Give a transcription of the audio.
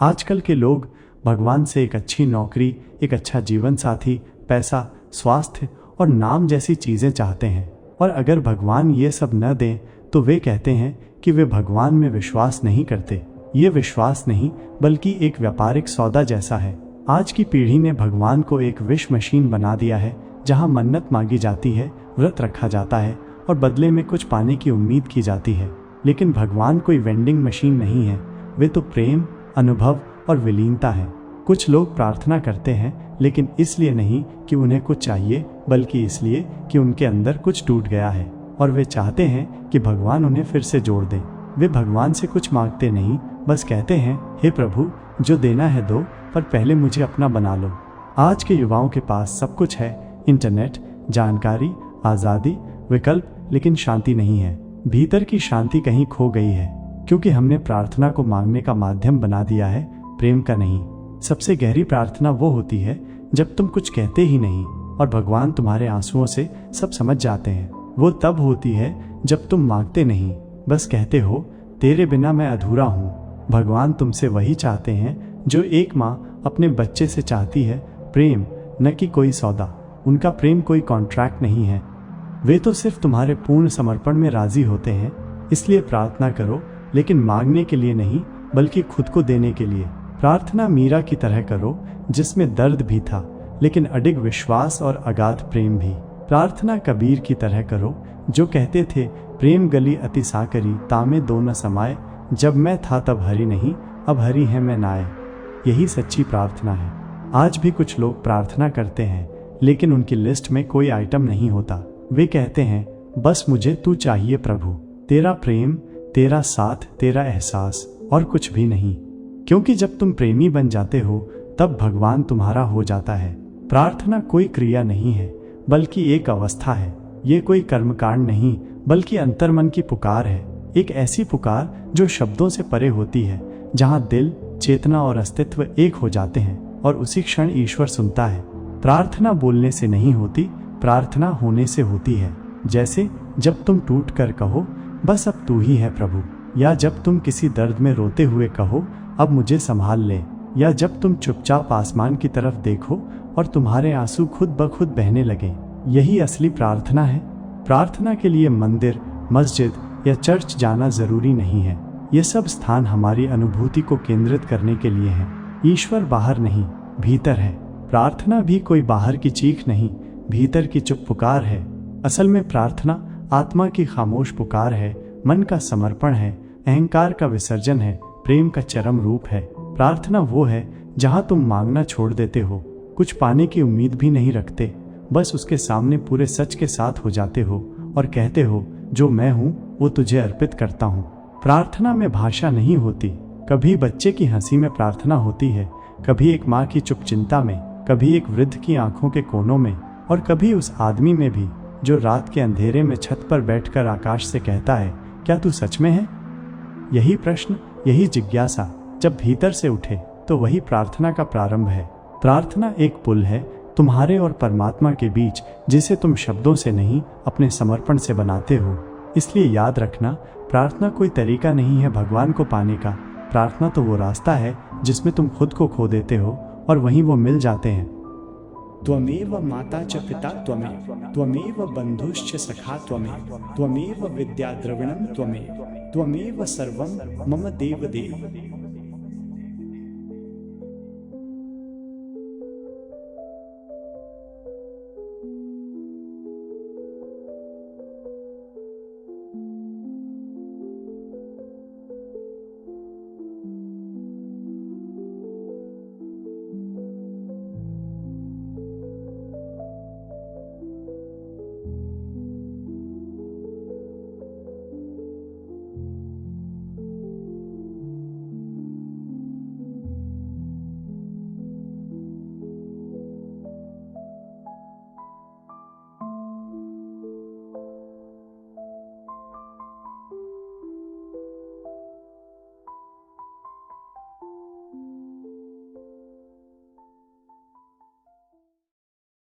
आजकल के लोग भगवान से एक अच्छी नौकरी, एक अच्छा जीवन साथी, पैसा, स्वास्थ्य और नाम जैसी चीज़ें चाहते हैं, और अगर भगवान ये सब न दें तो वे कहते हैं कि वे भगवान में विश्वास नहीं करते। ये विश्वास नहीं बल्कि एक व्यापारिक सौदा जैसा है। आज की पीढ़ी ने भगवान को एक विश मशीन बना दिया है, जहां मन्नत मांगी जाती है, व्रत रखा जाता है और बदले में कुछ पाने की उम्मीद की जाती है। लेकिन भगवान कोई वेंडिंग मशीन नहीं है, वे तो प्रेम, अनुभव और विलीनता है। कुछ लोग प्रार्थना करते हैं लेकिन इसलिए नहीं कि उन्हें कुछ चाहिए, बल्कि इसलिए कि उनके अंदर कुछ टूट गया है और वे चाहते हैं कि भगवान उन्हें फिर से जोड़ दें। वे भगवान से कुछ मांगते नहीं, बस कहते हैं, हे प्रभु, जो देना है दो, पर पहले मुझे अपना बना लो। आज के युवाओं के पास सब कुछ है, इंटरनेट, जानकारी, आज़ादी, विकल्प, लेकिन शांति नहीं है। भीतर की शांति कहीं खो गई है, क्योंकि हमने प्रार्थना को मांगने का माध्यम बना दिया है, प्रेम का नहीं। सबसे गहरी प्रार्थना वो होती है जब तुम कुछ कहते ही नहीं और भगवान तुम्हारे आंसुओं से सब समझ जाते हैं। वो तब होती है जब तुम मांगते नहीं, बस कहते हो, तेरे बिना मैं अधूरा हूँ। भगवान तुमसे वही चाहते हैं जो एक माँ अपने बच्चे से चाहती है, प्रेम, न कि कोई सौदा। उनका प्रेम कोई कॉन्ट्रैक्ट नहीं है, वे तो सिर्फ तुम्हारे पूर्ण समर्पण में राजी होते हैं। इसलिए प्रार्थना करो, लेकिन मांगने के लिए नहीं, बल्कि खुद को देने के लिए। प्रार्थना मीरा की तरह करो, जिसमें दर्द भी था लेकिन अडिग विश्वास और अगाध प्रेम भी। प्रार्थना कबीर की तरह करो, जो कहते थे, प्रेम गली अति साकरी, तामे दो न समाए, जब मैं था तब हरि नहीं, अब हरि है मैं नाए। यही सच्ची प्रार्थना है। आज भी कुछ लोग प्रार्थना करते हैं लेकिन उनकी लिस्ट में कोई आइटम नहीं होता। वे कहते हैं, बस मुझे तू चाहिए प्रभु, तेरा प्रेम, तेरा साथ, तेरा एहसास, और कुछ भी नहीं। क्योंकि जब तुम प्रेमी बन जाते हो तब भगवान तुम्हारा हो जाता है। प्रार्थना कोई क्रिया नहीं है, बल्कि एक अवस्था है। ये कोई कर्मकांड नहीं, बल्कि अंतर्मन की पुकार है। एक ऐसी पुकार जो शब्दों से परे होती है, जहां दिल, चेतना और अस्तित्व एक हो जाते हैं, और उसी क्षण ईश्वर सुनता है। प्रार्थना बोलने से नहीं होती, प्रार्थना होने से होती है। जैसे जब तुम टूट कर कहो, बस अब तू ही है प्रभु, या जब तुम किसी दर्द में रोते हुए कहो, अब मुझे संभाल ले, या जब तुम चुपचाप आसमान की तरफ देखो और तुम्हारे आंसू खुद ब खुद बहने लगे। यही असली प्रार्थना है। प्रार्थना के लिए मंदिर, मस्जिद या चर्च जाना जरूरी नहीं है। ये सब स्थान हमारी अनुभूति को केंद्रित करने के लिए हैं। ईश्वर बाहर नहीं, भीतर है। प्रार्थना भी कोई बाहर की चीख नहीं, भीतर की चुप पुकार है। असल में प्रार्थना आत्मा की खामोश पुकार है, मन का समर्पण है, अहंकार का विसर्जन है, प्रेम का चरम रूप है। प्रार्थना वो है जहां तुम मांगना छोड़ देते हो, कुछ पाने की उम्मीद भी नहीं रखते, बस उसके सामने पूरे सच के साथ हो जाते हो और कहते हो, जो मैं हूं वो तुझे अर्पित करता हूं। प्रार्थना में भाषा नहीं होती। कभी बच्चे की हंसी में प्रार्थना होती है, कभी एक माँ की चुप चिंता में, कभी एक वृद्ध की आंखों के कोनों में, और कभी उस आदमी में भी जो रात के अंधेरे में छत पर बैठकर आकाश से कहता है, क्या तू सच में है? यही प्रश्न, यही जिज्ञासा जब भीतर से उठे तो वही प्रार्थना का प्रारंभ है। प्रार्थना एक पुल है तुम्हारे और परमात्मा के बीच, जिसे तुम शब्दों से नहीं, अपने समर्पण से बनाते हो। इसलिए याद रखना, प्रार्थना कोई तरीका नहीं है भगवान को पाने का। प्रार्थना तो वो रास्ता है जिसमें तुम खुद को खो देते हो और वहीं वो मिल जाते हैं। त्वमेव माता च पिता त्वमेव, त्वमेव बंधुश्च सखा त्वमेव, त्वमेव विद्या द्रविणं त्वमेव, त्वमेव सर्वं मम देव देव।